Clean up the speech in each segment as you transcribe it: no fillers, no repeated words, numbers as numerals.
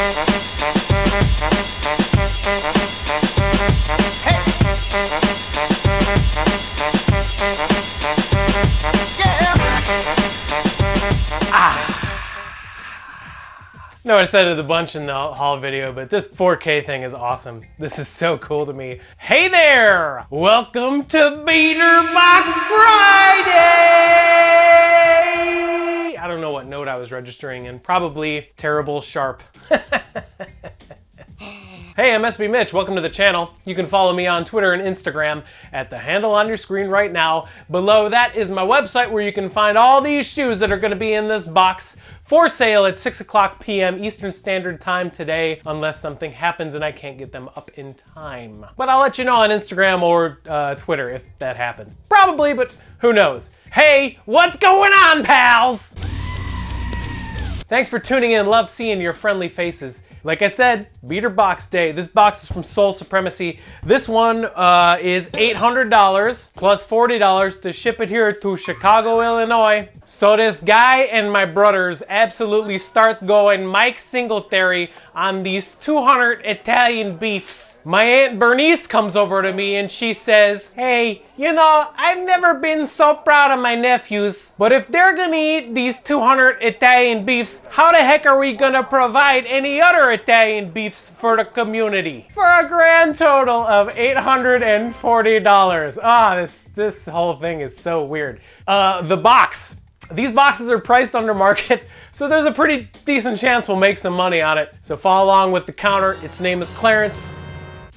No, I said it a bunch in the haul video, but this 4K thing is awesome. This is so cool to me. Hey there! Welcome to Beater Box Friday! I don't know what note I was registering in. Probably terrible sharp. Hey, I'm SB Mitch. Welcome to the channel. You can follow me on Twitter and Instagram at the handle on your screen right now. Below that is my website where you can find all these shoes that are going to be in this box for sale at 6 o'clock p.m. Eastern Standard Time today, unless something happens and I can't get them up in time. But I'll let you know on Instagram or Twitter if that happens. Probably, but who knows? Hey, what's going on, pals? Thanks for tuning in. Love seeing your friendly faces. Like I said, Beater Box Day. This box is from Sole Supremacy. This one is $800 plus $40 to ship it here to Chicago, Illinois. So this guy and my brothers absolutely start going Mike Singletary on these 200 Italian beefs. My Aunt Bernice comes over to me and she says, hey, you know, I've never been so proud of my nephews, but if they're gonna eat these 200 Italian beefs, how the heck are we gonna provide any other Italian beefs for the community? For a grand total of $840. Ah, this whole thing is so weird. The box. These boxes are priced under market, so there's a pretty decent chance we'll make some money on it. So follow along with the counter. Its name is Clarence.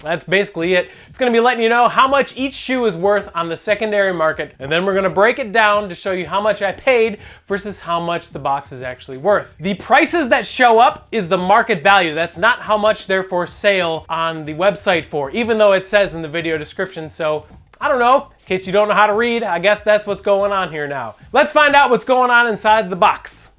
That's basically it. It's gonna be letting you know how much each shoe is worth on the secondary market, and then we're gonna break it down to show you how much I paid versus how much the box is actually worth. The prices that show up is the market value. That's not how much they're for sale on the website for, even though it says in the video description. So I don't know, in case you don't know how to read, I guess that's what's going on here now. Let's find out what's going on inside the box.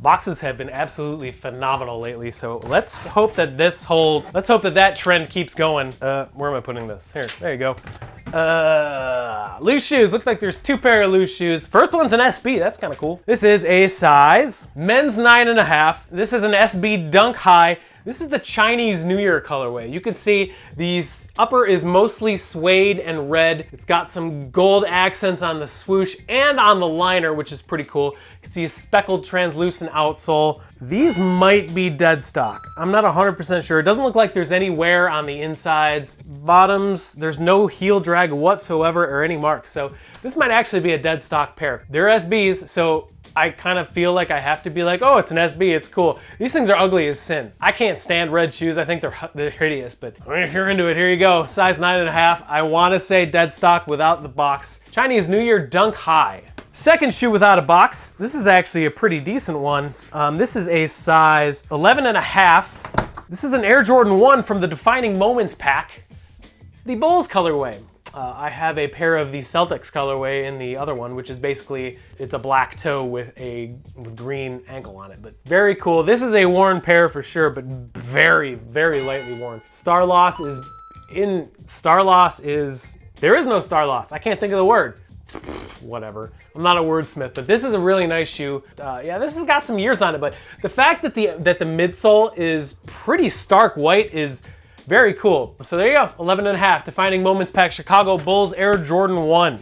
Boxes have been absolutely phenomenal lately, so let's hope that that trend keeps going. Where am I putting this? Here, there you go. Loose shoes. Look like there's two pair of loose shoes. First one's an SB, that's kind of cool. This is a size men's 9.5. This is an SB Dunk High. This is the Chinese New Year colorway. You can see the upper is mostly suede and red. It's got some gold accents on the swoosh and on the liner, which is pretty cool. You can see a speckled translucent outsole. These might be dead stock. I'm not 100% sure. It doesn't look like there's any wear on the insides. Bottoms, there's no heel drag whatsoever or any marks. So this might actually be a dead stock pair. They're SBs, so I kind of feel like I have to be like, oh, it's an SB, it's cool. These things are ugly as sin. I can't stand red shoes. I think they're hideous, but I mean, if you're into it, here you go. Size 9.5. I want to say dead stock without the box. Chinese New Year Dunk High. Second shoe without a box. This is actually a pretty decent one. This is a size 11.5. This is an Air Jordan 1 from the Defining Moments pack. It's the Bulls colorway. I have a pair of the Celtics colorway in the other one, which is basically, it's a black toe with green ankle on it, but very cool. This is a worn pair for sure, but very, very lightly worn. Star loss is, there is no star loss. I can't think of the word. Whatever. I'm not a wordsmith, but this is a really nice shoe. Yeah, this has got some years on it, but the fact that the midsole is pretty stark white is very cool. So there you go, 11.5, Defining Moments pack, Chicago Bulls Air Jordan 1.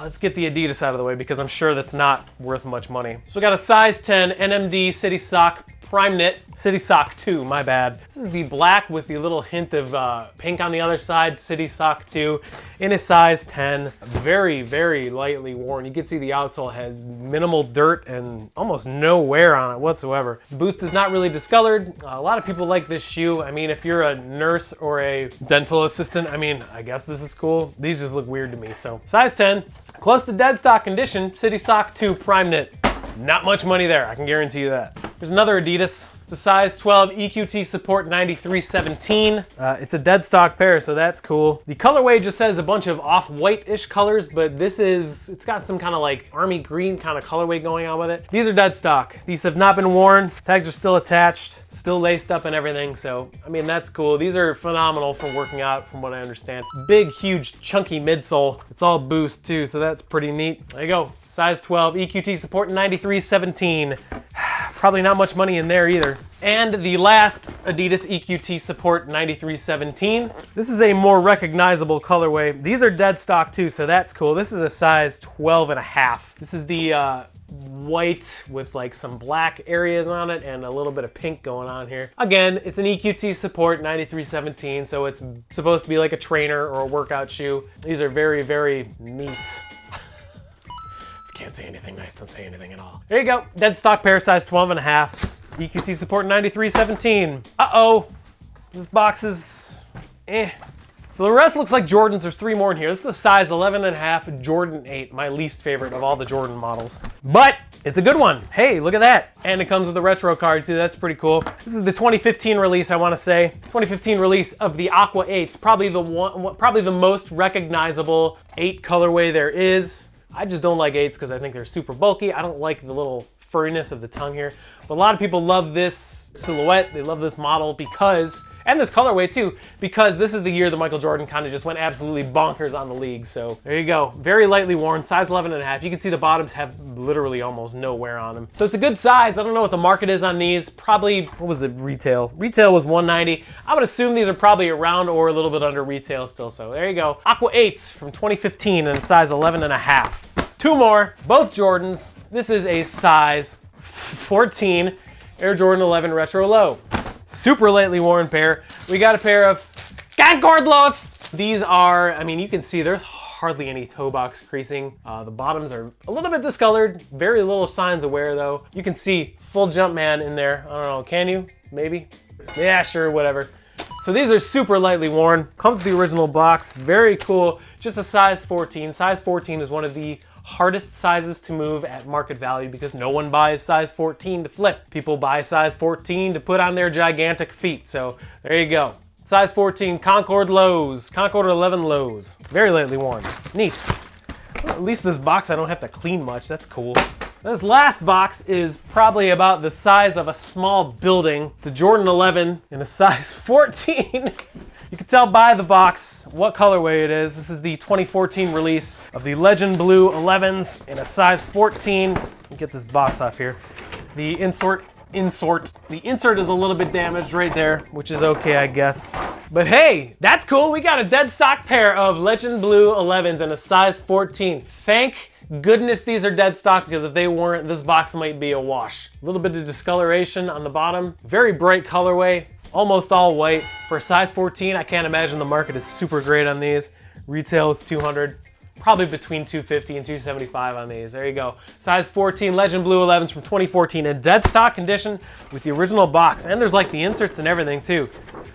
Let's get the Adidas out of the way because I'm sure that's not worth much money. So we got a size 10 NMD City Sock Prime Knit, City Sock 2, my bad. This is the black with the little hint of pink on the other side, City Sock 2, in a size 10. Very, very lightly worn. You can see the outsole has minimal dirt and almost no wear on it whatsoever. The boost is not really discolored. A lot of people like this shoe. I mean, if you're a nurse or a dental assistant, I mean, I guess this is cool. These just look weird to me, so. Size 10, close to dead stock condition, City Sock 2 Prime Knit. Not much money there, I can guarantee you that. There's another Adidas. It's a size 12 EQT Support 9317. It's a dead stock pair, so that's cool. The colorway just says a bunch of off-white-ish colors, but it's got some kind of like army green kind of colorway going on with it. These are dead stock. These have not been worn. Tags are still attached, still laced up and everything, so I mean, that's cool. These are phenomenal for working out from what I understand. Big, huge, chunky midsole. It's all boost too, so that's pretty neat. There you go. Size 12 EQT Support 9317. Probably not much money in there either. And the last Adidas EQT Support 9317. This is a more recognizable colorway. These are dead stock too, so that's cool. This is a size 12.5. This is the white with like some black areas on it and a little bit of pink going on here. Again, it's an EQT Support 9317, so it's supposed to be like a trainer or a workout shoe. These are very, very neat. Can't say anything nice, don't say anything at all. There you go, dead stock pair, size 12.5. EQT Support 9317. Uh-oh, this box is So the rest looks like Jordans. There's 3 more in here. This is a size 11.5 Jordan 8, my least favorite of all the Jordan models. But it's a good one. Hey, look at that. And it comes with a retro card too, that's pretty cool. This is the 2015 release, I wanna say. 2015 release of the Aqua 8s, probably the most recognizable 8 colorway there is. I just don't like 8s because I think they're super bulky. I don't like the little furriness of the tongue here. But a lot of people love this silhouette. They love this model because, and this colorway too, because this is the year that Michael Jordan kind of just went absolutely bonkers on the league. So there you go. Very lightly worn, size 11.5. You can see the bottoms have literally almost no wear on them. So it's a good size. I don't know what the market is on these. Probably, what was the retail? Retail was $190. I would assume these are probably around or a little bit under retail still. So there you go. Aqua 8s from 2015 and a size 11.5. 2 more, both Jordans. This is a size 14 Air Jordan 11 Retro Low. Super lightly worn pair. We got a pair of Concord Lows. These are, I mean, you can see there's hardly any toe box creasing. The bottoms are a little bit discolored. Very little signs of wear though. You can see full Jumpman in there. I don't know, can you? Maybe? Yeah, sure, whatever. So these are super lightly worn. Comes with the original box, very cool. Just a size 14. Size 14 is one of the hardest sizes to move at market value because no one buys size 14 to flip. People buy size 14 to put on their gigantic feet. So there you go. Size 14 Concord Lows, Concord 11 Lows. Very lightly worn. Neat. Well, at least this box I don't have to clean much. That's cool. This last box is probably about the size of a small building. It's a Jordan 11 in a size 14. You can tell by the box what colorway it is. This is the 2014 release of the Legend Blue 11s in a size 14. Let me get this box off here. The insert is a little bit damaged right there, which is okay, I guess. But hey, that's cool. We got a dead stock pair of Legend Blue 11s in a size 14. Thank goodness these are dead stock, because if they weren't, this box might be a wash. A little bit of discoloration on the bottom. Very bright colorway. Almost all white. For a size 14, I can't imagine the market is super great on these. Retail is $200, probably between $250 and $275 on these. There you go. Size 14 Legend Blue 11s from 2014 in dead stock condition with the original box. And there's like the inserts and everything too.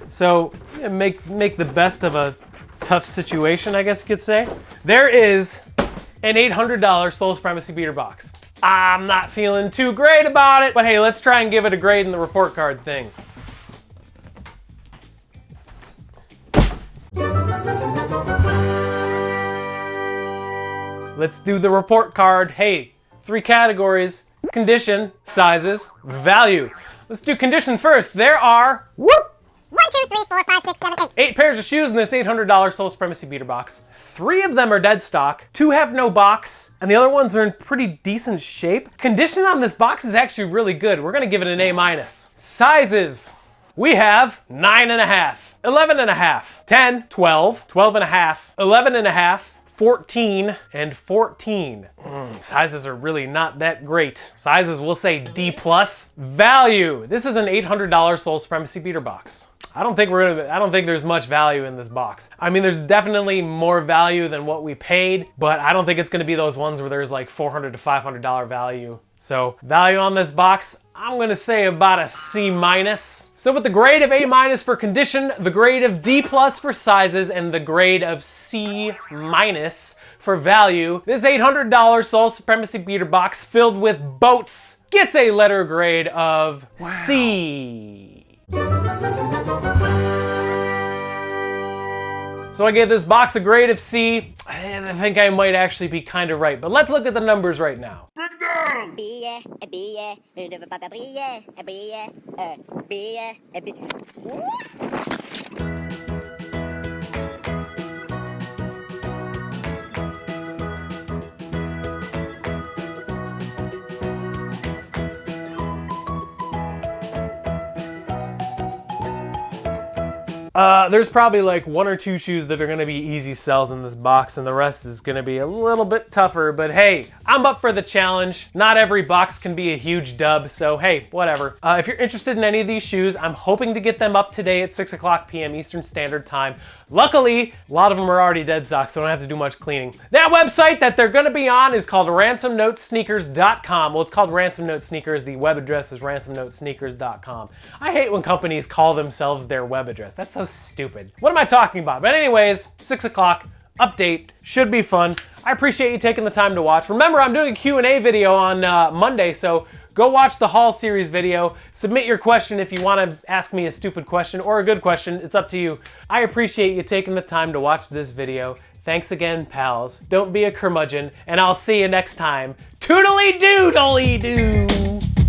So yeah, make the best of a tough situation, I guess you could say. There is an $800 Sole Supremacy beater box. I'm not feeling too great about it, but hey, let's try and give it a grade in the report card thing. Let's do the report card. Hey, 3 categories: condition, sizes, value. Let's do condition first. There are, 1, 2, 3, 4, 5, 6, 7, 8. 8 pairs of shoes in this $800 Sole Supremacy beater box. 3 of them are dead stock, 2 have no box, and the other ones are in pretty decent shape. Condition on this box is actually really good. We're gonna give it an A-. Sizes, we have 9.5, 11.5, 10, 12, 12.5, 11.5, 14, and 14. Sizes are really not that great. Sizes, we'll say D+. Value, this is an $800 Sole Supremacy beater box. I don't think there's much value in this box. I mean, there's definitely more value than what we paid, but I don't think it's gonna be those ones where there's like $400 to $500 value. So value on this box, I'm gonna say about a C-. So with the grade of A- for condition, the grade of D+ for sizes, and the grade of C- for value, this $800 Sole Supremacy beater box filled with boats gets a letter grade of C. So I gave this box a grade of C, and I think I might actually be kind of right. But let's look at the numbers right now. There's probably like 1 or 2 shoes that are gonna be easy sells in this box, and the rest is gonna be a little bit tougher, but hey, I'm up for the challenge. Not every box can be a huge dub, so hey, whatever. If you're interested in any of these shoes, I'm hoping to get them up today at 6 o'clock p.m. Eastern Standard Time. Luckily, a lot of them are already dead stock, so I don't have to do much cleaning. That website that they're gonna be on is called ransomnotesneakers.com. Well, it's called Ransom Note Sneakers. The web address is ransomnotesneakers.com. I hate when companies call themselves their web address. That's so stupid. What am I talking about? But anyways, 6 o'clock, update, should be fun. I appreciate you taking the time to watch. Remember, I'm doing a Q&A video on Monday, so go watch the haul series video. Submit your question if you want to ask me a stupid question or a good question. It's up to you. I appreciate you taking the time to watch this video. Thanks again, pals. Don't be a curmudgeon, and I'll see you next time. Toodly-doodly-doo!